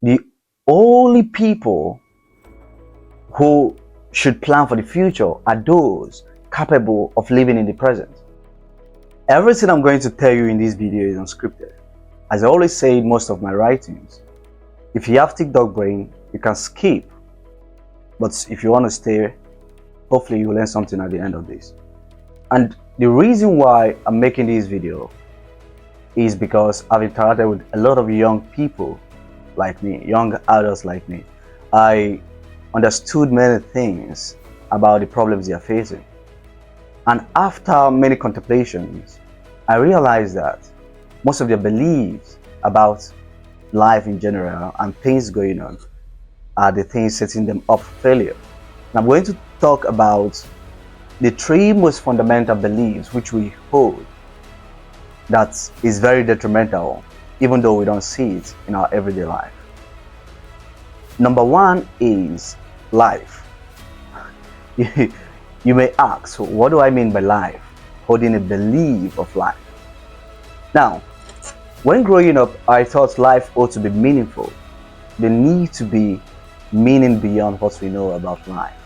the only people who should plan for the future are those capable of living in the present. Everything I'm going to tell you in this video is unscripted. As I always say in most of my writings, if you have TikTok brain, you can skip. But if you want to stay, hopefully you will learn something at the end of this. And the reason why I'm making this video is because I've interacted with a lot of young people like me, young adults like me. I understood many things about the problems they are facing. And after many contemplations, I realized that most of their beliefs about life in general and things going on are the things setting them up for failure. And I'm going to talk about the three most fundamental beliefs which we hold that is very detrimental, even though we don't see it in our everyday life. Number one is life. You may ask, what do I mean by life? Holding a belief of life. Now, when growing up, I thought life ought to be meaningful. There need to be meaning beyond what we know about life.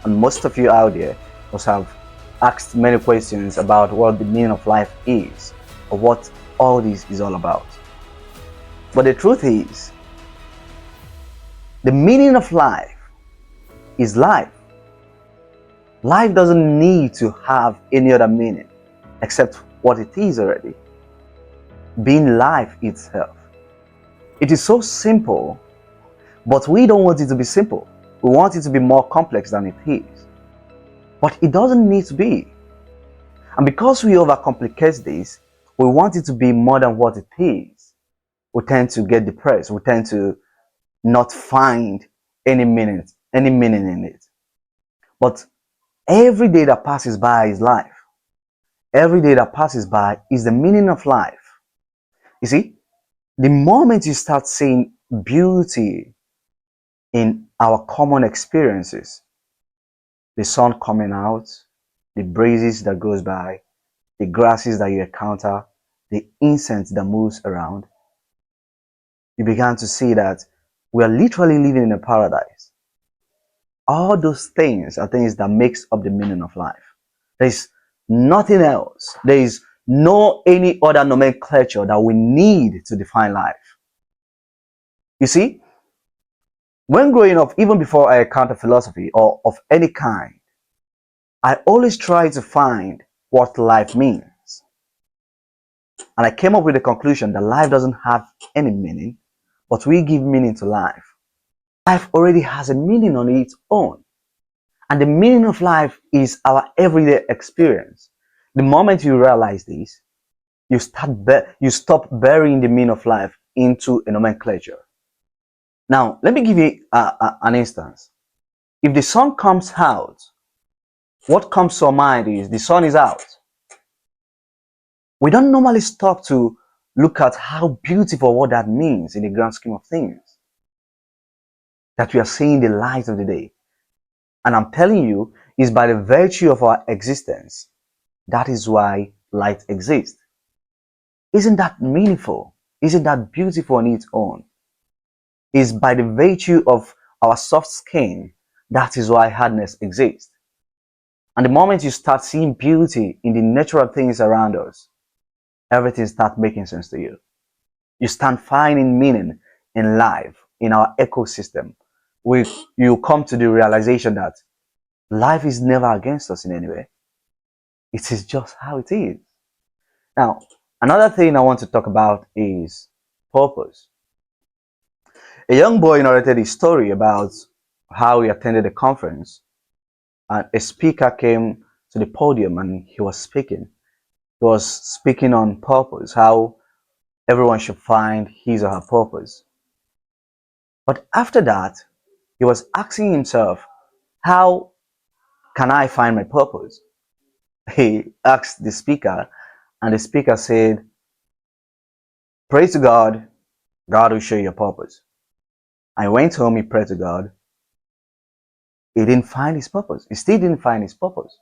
And most of you out there must have asked many questions about what the meaning of life is, or what all this is all about. But the truth is, the meaning of life is life. Life doesn't need to have any other meaning except what it is already, being life itself. It is so simple, but we don't want it to be simple. We want it to be more complex than it is. But it doesn't need to be. And because we overcomplicate this, we want it to be more than what it is. We tend to get depressed. We tend to not find any meaning in it. But every day that passes by is life. Every day that passes by is the meaning of life. You see, the moment you start seeing beauty in our common experiences, the sun coming out, the breezes that goes by, the grasses that you encounter, the incense that moves around, you began to see that we are literally living in a paradise. All those things are things that makes up the meaning of life. There is nothing else. There is no any other nomenclature that we need to define life. You see, when growing up, even before I encountered philosophy or of any kind, I always try to find what life means. And I came up with the conclusion that life doesn't have any meaning, but we give meaning to life. Life already has a meaning on its own. And the meaning of life is our everyday experience. The moment you realize this, you stop burying the meaning of life into a nomenclature. Now, let me give you an instance. If the sun comes out, what comes to our mind is the sun is out. We don't normally stop to look at how beautiful what that means in the grand scheme of things. That we are seeing the light of the day. And I'm telling you, it's by the virtue of our existence. That is why light exists. Isn't that meaningful? Isn't that beautiful on its own? It's by the virtue of our soft skin. That is why hardness exists. And the moment you start seeing beauty in the natural things around us, everything starts making sense to you. You start finding meaning in life, in our ecosystem. You come to the realization that life is never against us in any way. It is just how it is. Now, another thing I want to talk about is purpose. A young boy narrated a story about how he attended a conference and a speaker came to the podium and he was speaking. He was speaking on purpose, how everyone should find his or her purpose. But after that, he was asking himself, how can I find my purpose? He asked the speaker, and the speaker said, pray to God, God will show you your purpose. I went home, he prayed to God. He didn't find his purpose. He still didn't find his purpose.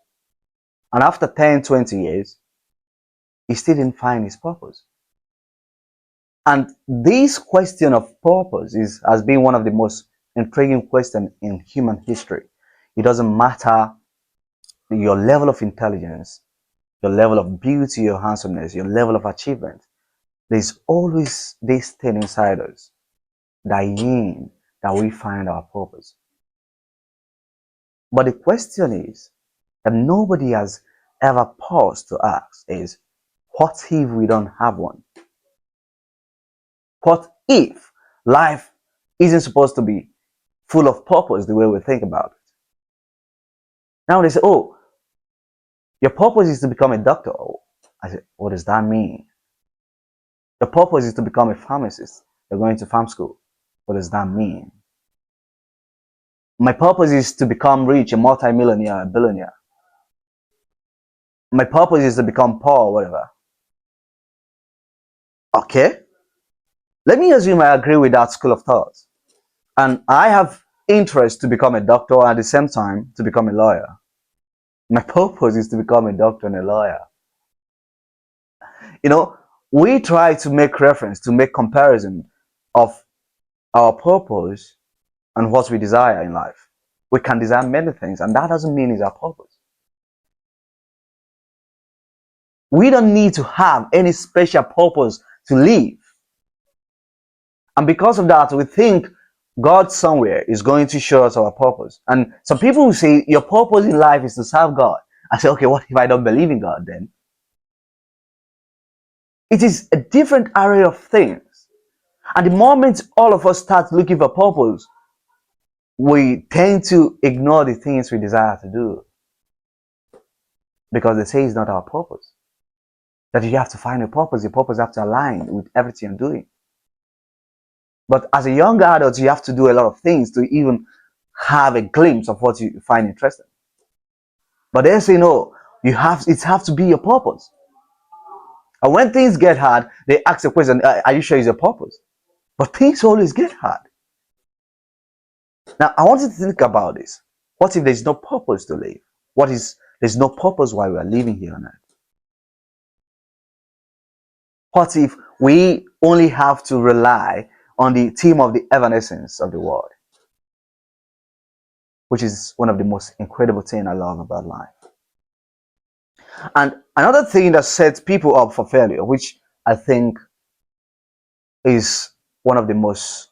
And after 10, 20 years, he still didn't find his purpose. And this question of purpose has been one of the most intriguing questions in human history. It doesn't matter your level of intelligence, your level of beauty, your handsomeness, your level of achievement. There's always this thing inside us, that yin, that we find our purpose. But the question is that nobody has ever paused to ask is, what if we don't have one? What if life isn't supposed to be full of purpose the way we think about it? Now they say, oh, your purpose is to become a doctor. I said, what does that mean? Your purpose is to become a pharmacist. You're going to farm school. What does that mean? My purpose is to become rich, a multi-millionaire, a billionaire. My purpose is to become poor, whatever. Okay, let me assume I agree with that school of thought. And I have interest to become a doctor and at the same time to become a lawyer. My purpose is to become a doctor and a lawyer. You know, we try to make reference, to make comparison of our purpose and what we desire in life. We can desire many things, and that doesn't mean it's our purpose. We don't need to have any special purpose to live. And because of that, we think God somewhere is going to show us our purpose. And some people will say, your purpose in life is to serve God. I say, okay, what if I don't believe in God then? It is a different array of things. And the moment all of us start looking for purpose, we tend to ignore the things we desire to do. Because they say it's not our purpose. That you have to find a purpose. The purpose has to align with everything you're doing. But as a young adult, you have to do a lot of things to even have a glimpse of what you find interesting. But they say, no, it has to be your purpose. And when things get hard, they ask the question, are you sure it's your purpose? But things always get hard. Now, I want you to think about this. What if there's no purpose to live? There's no purpose why we are living here on earth? What if we only have to rely on the theme of the evanescence of the world? Which is one of the most incredible things I love about life. And another thing that sets people up for failure, which I think is one of the most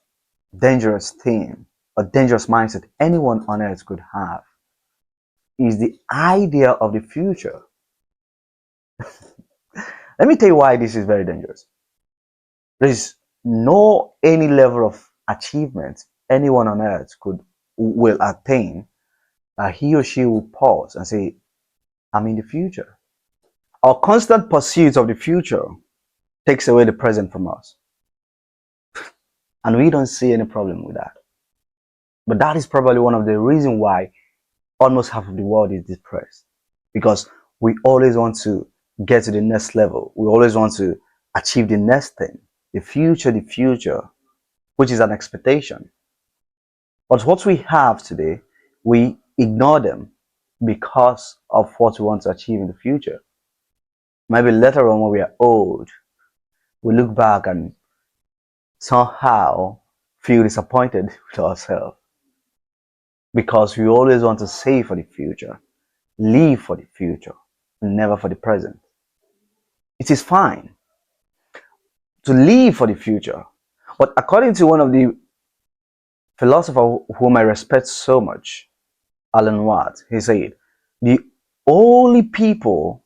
dangerous thing, a dangerous mindset anyone on earth could have, is the idea of the future. Let me tell you why this is very dangerous. There is no any level of achievement anyone on earth will attain that he or she will pause and say, I'm in the future. Our constant pursuit of the future takes away the present from us. And we don't see any problem with that. But that is probably one of the reasons why almost half of the world is depressed. Because we always want to get to the next level. We always want to achieve the next thing. The future, which is an expectation. But what we have today, we ignore them because of what we want to achieve in the future. Maybe later on when we are old, we look back and somehow feel disappointed with ourselves. Because we always want to save for the future, live for the future, and never for the present. It is fine to live for the future. But according to one of the philosophers whom I respect so much, Alan Watts, he said, the only people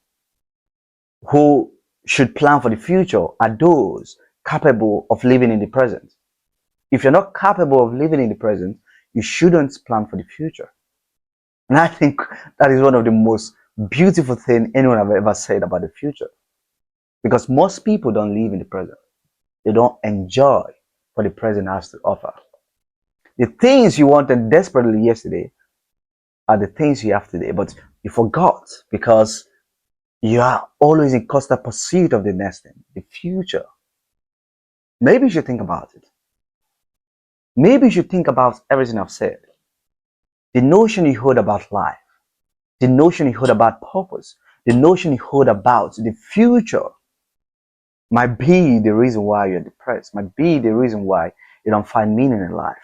who should plan for the future are those capable of living in the present. If you're not capable of living in the present, you shouldn't plan for the future. And I think that is one of the most beautiful things anyone have ever said about the future. Because most people don't live in the present. They don't enjoy what the present has to offer. The things you wanted desperately yesterday are the things you have today, but you forgot because you are always in constant pursuit of the next thing, the future. Maybe you should think about it. Maybe you should think about everything I've said. The notion you hold about life, the notion you hold about purpose, the notion you hold about the future might be the reason why you're depressed, might be the reason why you don't find meaning in life.